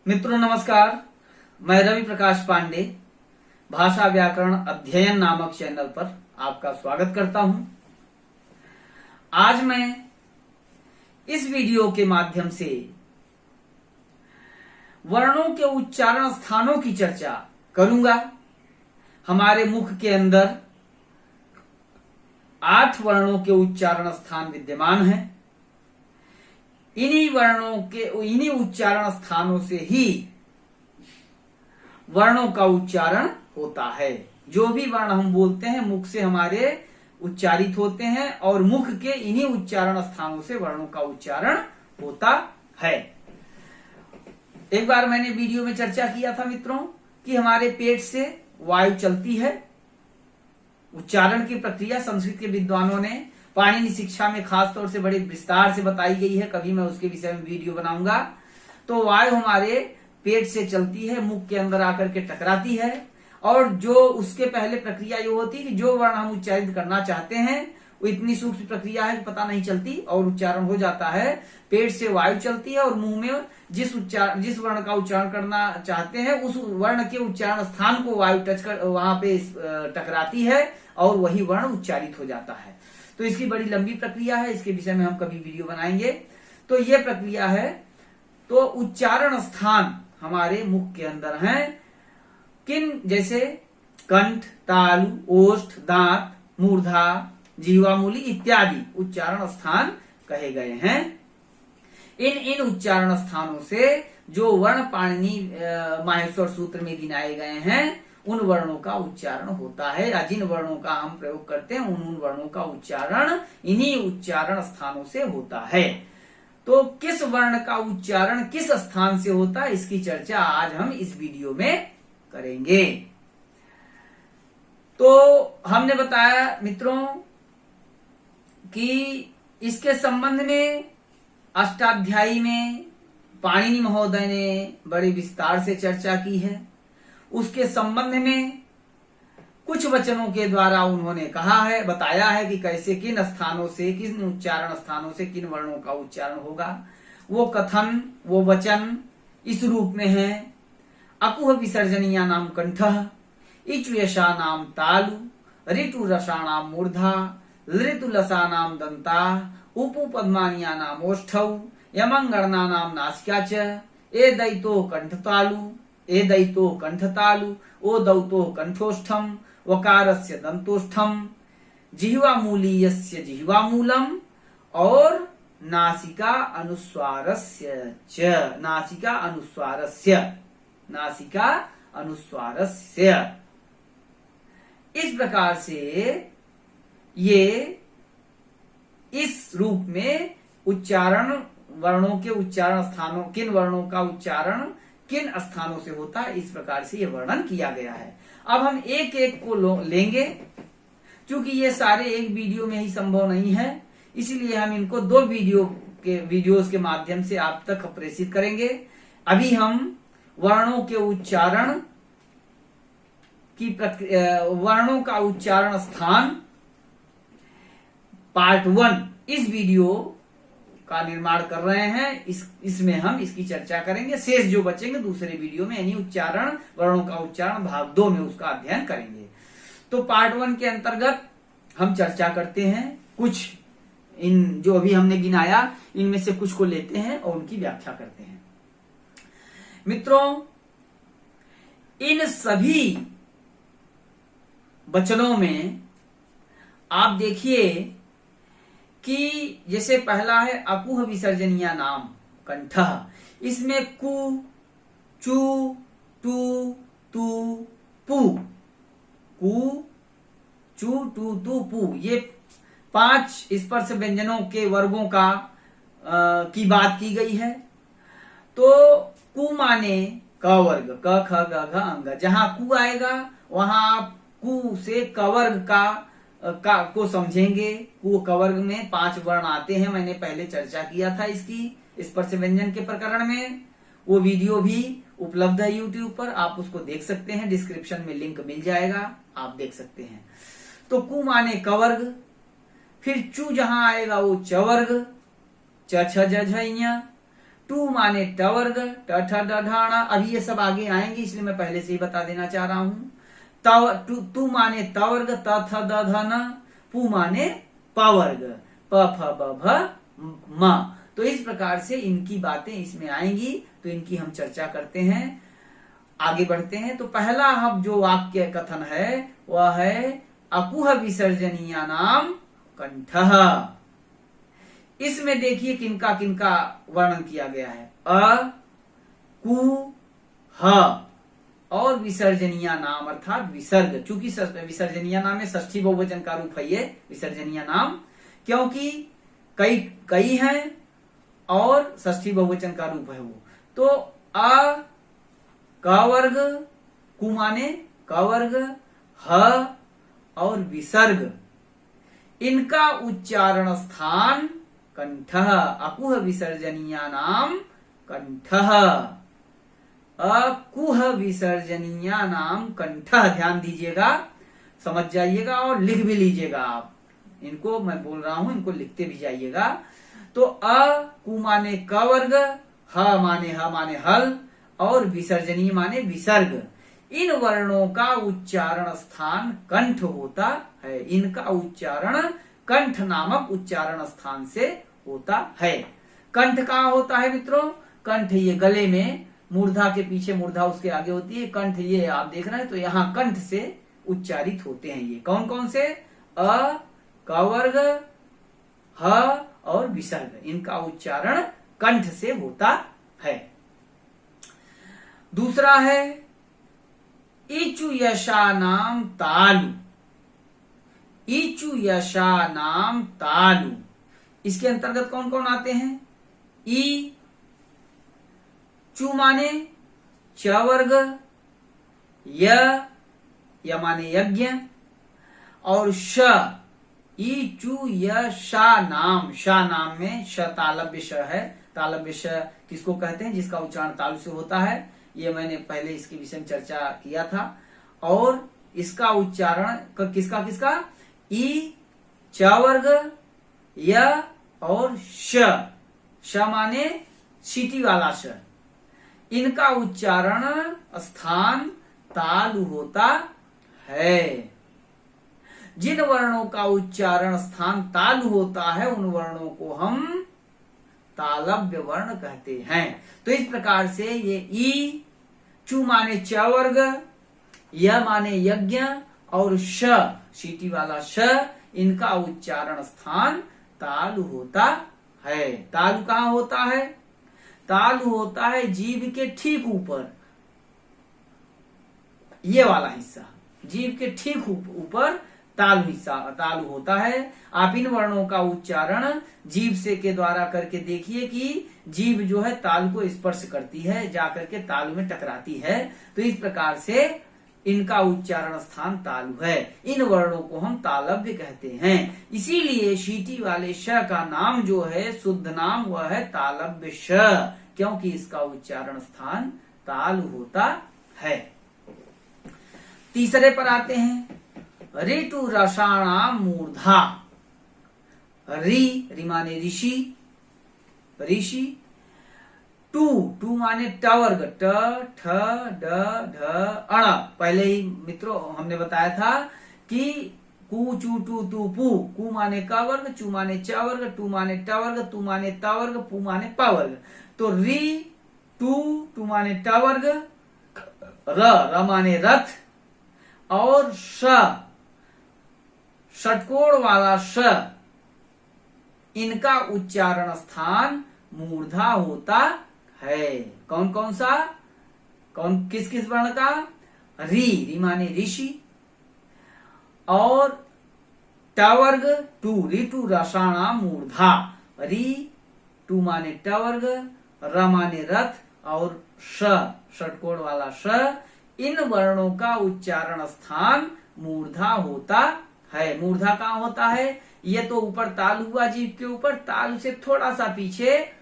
मित्रों नमस्कार। मैं रवि प्रकाश पांडे भाषा व्याकरण अध्ययन नामक चैनल पर आपका स्वागत करता हूं। आज मैं इस वीडियो के माध्यम से वर्णों के उच्चारण स्थानों की चर्चा करूंगा। हमारे मुख के अंदर 8 वर्णों के उच्चारण स्थान विद्यमान हैं। इन्हीं उच्चारण स्थानों से ही वर्णों का उच्चारण होता है। जो भी वर्ण हम बोलते हैं मुख से हमारे उच्चारित होते हैं और मुख के इन्हीं उच्चारण स्थानों से वर्णों का उच्चारण होता है। एक बार मैंने वीडियो में चर्चा किया था मित्रों कि हमारे पेट से वायु चलती है। उच्चारण की प्रक्रिया संस्कृत के विद्वानों ने पाणिनि शिक्षा में खास तौर से बड़े विस्तार से बताई गई है। कभी मैं उसके विषय में वीडियो बनाऊंगा। तो वायु हमारे पेट से चलती है, मुख के अंदर आकर के टकराती है और जो उसके पहले प्रक्रिया ये होती है कि जो वर्ण हम उच्चारित करना चाहते हैं वो इतनी सूक्ष्म प्रक्रिया है कि पता नहीं चलती और उच्चारण हो जाता है। पेट से वायु चलती है और मुंह में जिस वर्ण का उच्चारण करना चाहते हैं उस वर्ण के उच्चारण स्थान को वायु टच कर वहां पे टकराती है और वही वर्ण उच्चारित हो जाता है। तो इसकी बड़ी लंबी प्रक्रिया है, इसके विषय में हम कभी वीडियो बनाएंगे। तो ये प्रक्रिया है। तो उच्चारण स्थान हमारे मुख के अंदर हैं। किन जैसे कंठ, तालु, ओष्ठ, दांत, मूर्धा, जीवामूली इत्यादि उच्चारण स्थान कहे गए हैं। इन उच्चारण स्थानों से जो वर्ण पाणिनि माहेश्वर सूत्र में गिनाए गए हैं उन वर्णों का उच्चारण होता है या जिन वर्णों का हम प्रयोग करते हैं उन वर्णों का उच्चारण इन्हीं उच्चारण स्थानों से होता है। तो किस वर्ण का उच्चारण किस स्थान से होता है इसकी चर्चा आज हम इस वीडियो में करेंगे। तो हमने बताया मित्रों कि इसके संबंध में अष्टाध्यायी में पाणिनि महोदय ने बड़े विस्तार से चर्चा की है। उसके संबंध में कुछ वचनों के द्वारा उन्होंने कहा है, बताया है कि कैसे किन स्थानों से किन उच्चारण स्थानों से किन वर्णों का उच्चारण होगा। वो कथन वो वचन इस रूप में है। अकुह विसर्जनीया नाम कंठः, इचुयशा नाम तालु, ऋतु रसा नाम मूर्धा, ऋतु लसा नाम दंता, उपु पद्मानिया नाम ओष्ठौ, यमंगणना नाम नासिका च, ए दैतो कंठतालु, ए दैतो कंठतालु, ओ दौतो कंठोष्ठम, वकारस्य दंतोष्ठम, जिह्वामूलीयस्य जिह्वामूलम और नासिका अनुस्वारस्य च, नासिका अनुस्वारस्य। इस प्रकार से ये इस रूप में उच्चारण वर्णों के उच्चारण स्थानों किन वर्णों का उच्चारण किन स्थानों से होता है इस प्रकार से ये वर्णन किया गया है। अब हम एक एक को लेंगे। क्योंकि ये सारे एक वीडियो में ही संभव नहीं है इसलिए हम इनको 2 वीडियोस के माध्यम से आप तक प्रेषित करेंगे। अभी हम वर्णों के उच्चारण वर्णों का उच्चारण स्थान पार्ट 1 इस वीडियो का निर्माण कर रहे हैं। इसमें हम इसकी चर्चा करेंगे। शेष जो बचेंगे दूसरे वीडियो में यानी उच्चारण वर्णों का उच्चारण भाग 2 में उसका अध्ययन करेंगे। तो पार्ट 1 के अंतर्गत हम चर्चा करते हैं। कुछ इन जो अभी हमने गिनाया इनमें से कुछ को लेते हैं और उनकी व्याख्या करते हैं। मित्रों इन सभी वचनों में आप देखिए कि जैसे पहला है अकुह विसर्जनीया नाम कंठः। इसमें कु, चु, टू, तू, पू, कु, चु, टू, तू, पू ये 5 स्पर्श व्यंजनों के वर्गों की बात की गई है। तो कु माने क वर्ग क ख ग घ अंग। जहां कु आएगा वहां आप कु से क वर्ग को समझेंगे। कु कवर्ग में 5 वर्ण आते हैं। मैंने पहले चर्चा किया था इसकी स्पर्श व्यंजन के प्रकरण में। वो वीडियो भी उपलब्ध है यूट्यूब पर, आप उसको देख सकते हैं। डिस्क्रिप्शन में लिंक मिल जाएगा, आप देख सकते हैं। तो कु माने कवर्ग। फिर चू जहां आएगा वो चवर्ग च छ ज झ ञ। टू माने ट वर्ग, ट ठ ड ढ ण। अभी ये सब आगे आएंगे इसलिए मैं पहले से ही बता देना चाह रहा हूं। तू माने त वर्ग, त थ द ध न। पू माने प वर्ग, प फ ब भ म। तो इस प्रकार से इनकी बातें इसमें आएंगी, तो इनकी हम चर्चा करते हैं। आगे बढ़ते हैं। तो पहला हम जो वाक्य कथन है वह है अकुह विसर्जनीया नाम कंठः। इसमें देखिए किनका किनका वर्णन किया गया है। अ, कु, ह और विसर्जनीय नाम अर्थात विसर्ग। चूंकि विसर्जनीय नाम में षष्ठी बहुवचन का रूप है ये विसर्जनीय नाम, क्योंकि कई कई हैं और षष्ठी बहुवचन का रूप है वो। तो अ क वर्ग, कु माने क वर्ग, ह और विसर्ग, इनका उच्चारण स्थान कंठः। अकुह विसर्जनीया नाम कंठः। अकुह विसर्जनीया नाम कंठः। ध्यान दीजिएगा, समझ जाइएगा और लिख भी लीजिएगा आप। इनको मैं बोल रहा हूं, इनको लिखते भी जाइएगा। तो कु माने क वर्ग, ह माने हल और विसर्जनीय माने विसर्ग। इन वर्णों का उच्चारण स्थान कंठ होता है। इनका उच्चारण कंठ नामक उच्चारण स्थान से होता है। कंठ कहाँ होता है मित्रों? कंठ ये गले में, मूर्धा के पीछे, मूर्धा उसके आगे होती है। कंठ ये आप देख रहे हैं, तो यहाँ कंठ से उच्चारित होते हैं। ये कौन कौन से? अ, क वर्ग, ह और विसर्ग, इनका उच्चारण कंठ से होता है। दूसरा है इचु यशा नाम तालु। इचु यशा नाम तालु, इसके अंतर्गत कौन कौन आते हैं? ई, चु माने च वर्ग, य माने यज्ञ और श, ई चु य शा नाम। शा नाम में श तालव्य श है। तालव्य श किसको कहते हैं? जिसका उच्चारण तालु से होता है। ये मैंने पहले इसके विषय में चर्चा किया था। और इसका उच्चारण किसका किसका? ई, च वर्ग, य और श। श माने सीटी वाला श। इनका उच्चारण स्थान तालु होता है। जिन वर्णों का उच्चारण स्थान तालु होता है उन वर्णों को हम तालव्य वर्ण कहते हैं। तो इस प्रकार से ये ई, चु माने च वर्ग, य माने यज्ञ और श, सीटी वाला श, इनका उच्चारण स्थान तालु होता है। तालु कहाँ होता है? तालु होता है जीभ के ठीक ऊपर, ये वाला हिस्सा, जीभ के ठीक ऊपर तालु हिस्सा तालु होता है। आप इन वर्णों का उच्चारण जीभ से के द्वारा करके देखिए कि जीभ जो है तालु को स्पर्श करती है, जाकर के तालु में टकराती है। तो इस प्रकार से इनका उच्चारण स्थान तालु है। इन वर्णों को हम तालव्य कहते हैं। इसीलिए शीटी वाले श का नाम जो है, शुद्ध नाम, वह है तालव्य श, क्योंकि इसका उच्चारण स्थान तालु होता है। तीसरे पर आते हैं। ऋतु रसाणाम मूर्धा। री माने ऋषि, ऋषि। टू माने ट वर्ग, ट ठ ड ढ अण। पहले ही मित्रों हमने बताया था कि कु चू टू तू पू। कु माने क वर्ग, चू माने च वर्ग, टू माने ट वर्ग, तू माने त वर्ग, पू माने प वर्ग। तो री, टू माने ट वर्ग, र माने रथ और श, षटकोण वाला श, इनका उच्चारण स्थान मूर्धा होता है। कौन कौन सा? किस किस वर्ण का? री माने ऋषि और ट वर्ग टू, ऋतु रसाणाम मूर्धा। री, टू माने ट वर्ग, र माने रथ और श, षटकोण वाला श, इन वर्णों का उच्चारण स्थान मूर्धा होता है। मूर्धा कहाँ होता है? ये तो ऊपर तालु हुआ जीभ के ऊपर, तालु से थोड़ा सा पीछे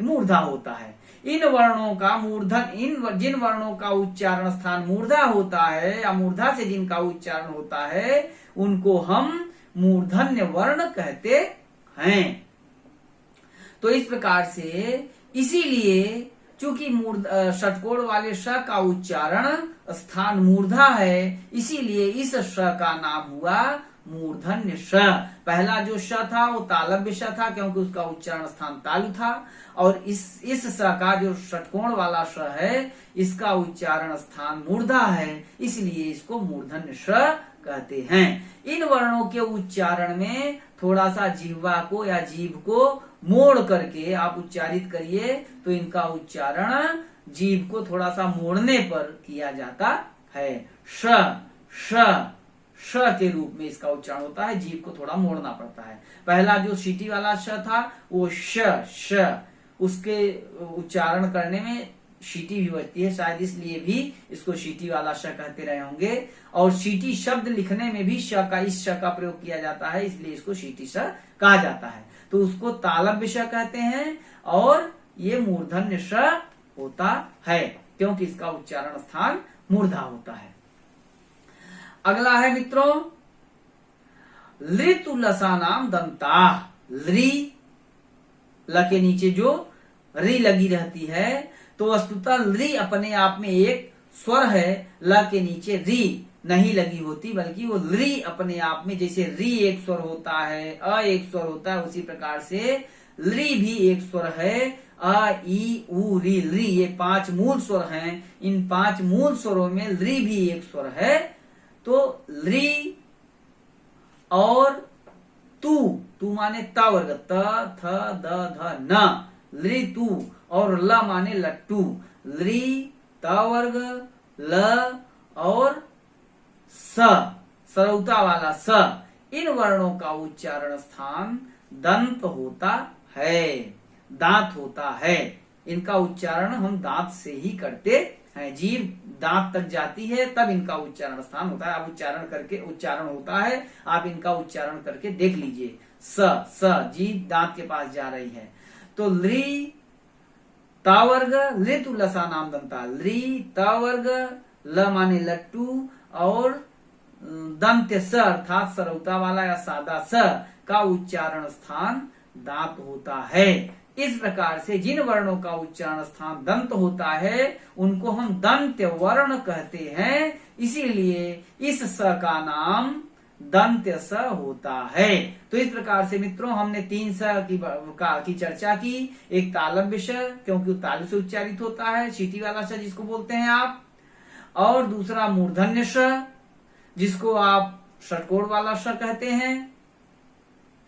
मूर्धा होता है। इन वर्णों का मूर्धन, जिन वर्णों का उच्चारण स्थान मूर्धा होता है या मूर्धा से जिनका उच्चारण होता है, उनको हम मूर्धन्य वर्ण कहते हैं। तो इस प्रकार से इसीलिए चूंकि षटकोण वाले श का उच्चारण स्थान मूर्धा है, इसीलिए इस श का नाम हुआ मूर्धन्य श। पहला जो श था वो तालव्य श था, क्योंकि उसका उच्चारण स्थान तालु था, और इस स का जो षटकोण वाला श है, इसका उच्चारण स्थान मूर्धा है, इसलिए इसको मूर्धन्य श कहते हैं। इन वर्णों के उच्चारण में थोड़ा सा जिह्वा को या जीभ को मोड़ करके आप उच्चारित करिए, तो इनका उच्चारण जीभ को थोड़ा सा मोड़ने पर किया जाता है। श श श के रूप में इसका उच्चारण होता है, जीभ को थोड़ा मोड़ना पड़ता है। पहला जो सीटी वाला श था वो श, उसके उच्चारण करने में शीटी भी बचती है, शायद इसलिए भी इसको शीटी वाला श कहते रहे होंगे। और शीटी शब्द लिखने में भी श का, इस श का प्रयोग किया जाता है, इसलिए इसको शीटी श कहा जाता है। तो उसको तालव्य श कहते हैं, और ये मूर्धन्य श होता है, क्योंकि इसका उच्चारण स्थान मूर्धा होता है। अगला है मित्रों लृतुलसानाम दंता। लृ, ल के नीचे जो री लगी रहती है, तो वस्तुतः लृ अपने आप में एक स्वर है, ल के नीचे री नहीं लगी होती, बल्कि वो लृ अपने आप में, जैसे री एक स्वर होता है, अ एक स्वर होता है, उसी प्रकार से लृ भी एक स्वर है। अ ई उ री, लृ, ये 5 मूल स्वर हैं। इन 5 मूल स्वरों में लृ भी एक स्वर है। तो लृ और तू माने त वर्ग, त थ द ध न, लृ तू, और ल माने लट्टू, लृ त वर्ग, ल और स, सरौता वाला स, इन वर्णों का उच्चारण स्थान दंत होता है, दांत होता है। इनका उच्चारण हम दांत से ही करते हैं, जीभ दांत तक जाती है, तब इनका उच्चारण स्थान होता है। आप उच्चारण करके, उच्चारण होता है, आप इनका उच्चारण करके देख लीजिए। स, जीभ दांत के पास जा रही है। तो लृ ता वर्ग, लृतु लसा नाम दंता, लृ ता वर्ग, ल माने लट्टू, और दंत्य स अर्थात सरौता वाला या सादा स का उच्चारण स्थान दांत होता है। इस प्रकार से जिन वर्णों का उच्चारण स्थान दंत होता है, उनको हम दंत्य वर्ण कहते हैं, इसीलिए इस स का नाम दंत्य स होता है। तो इस प्रकार से मित्रों हमने 3 स की चर्चा की। एक तालव्य श, क्योंकि तालु से उच्चारित होता है, सीटी वाला श जिसको बोलते हैं आप, और दूसरा मूर्धन्य श, जिसको आप षटकोण वाला श कहते हैं,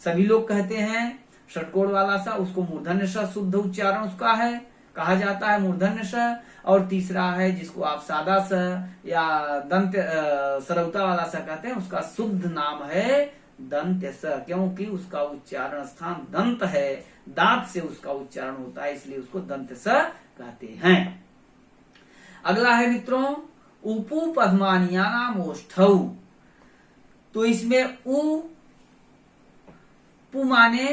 सभी लोग कहते हैं। षटकोण वाला सा, उसको मूर्धन्य श, शुद्ध उच्चारण उसका है, कहा जाता है मूर्धन्य श। और तीसरा है जिसको आप सादा स या दंत सरौता वाला स कहते हैं, उसका शुद्ध नाम है दंत्य स, क्योंकि उसका उच्चारण स्थान दंत है, दांत से उसका उच्चारण होता है, इसलिए उसको दंत्य स कहते हैं। अगला है मित्रों उपु पद्मानिया नाम ओष्ठौ। तो इसमें उ, पु माने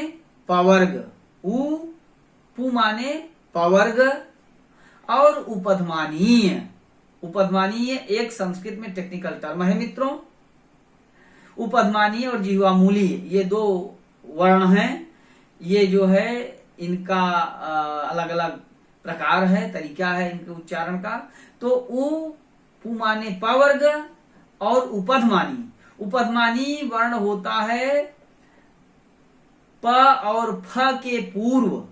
पवर्ग, उ पु माने पवर्ग, और उपधमानीय। उपधमानीय एक संस्कृत में टेक्निकल टर्म है मित्रों। उपधमानीय और जिह्वामूली ये 2 वर्ण हैं। ये जो है इनका अलग अलग प्रकार है, तरीका है इनके उच्चारण का। तो उ पु माने पवर्ग और उपधमानी। उपधमानी वर्ण होता है प और फ के पूर्व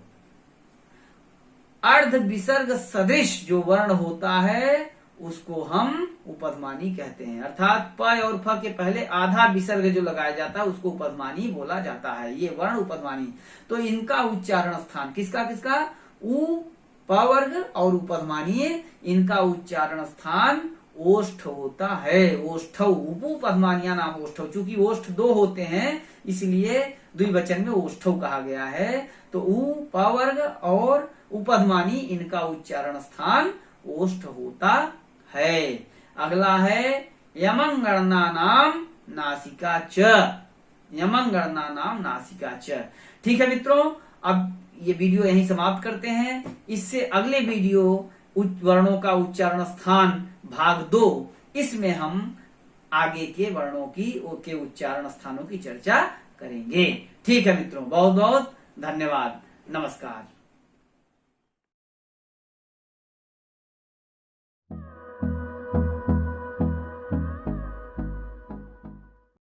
अर्ध विसर्ग सदृश जो वर्ण होता है, उसको हम उपधमानी कहते हैं। अर्थात प और फ के पहले आधा विसर्ग जो लगाया जाता है, उसको उपधमानी बोला जाता है। ये वर्ण उपधमानी। तो इनका उच्चारण स्थान किसका किसका, उ, प वर्ग और उपधमानीय, इनका उच्चारण स्थान ओष्ठ होता है। ओष्ठौ, उपु पद्मानिया नाम ओष्ठौ। चूंकि ओष्ठ 2 होते हैं, इसलिए द्विवचन में ओष्ठौ कहा गया है। तो उ, प वर्ग और उपधमानी, इनका उच्चारण स्थान ओष्ठ होता है। अगला है यमंगणना नाम नासिका च। यमंगणना नाम नासिका च। ठीक है मित्रों, अब ये वीडियो यहीं समाप्त करते हैं। इससे अगले वीडियो वर्णों का उच्चारण स्थान भाग 2, इसमें हम आगे के वर्णों के उच्चारण स्थानों की चर्चा करेंगे। ठीक है मित्रों, बहुत बहुत धन्यवाद। नमस्कार।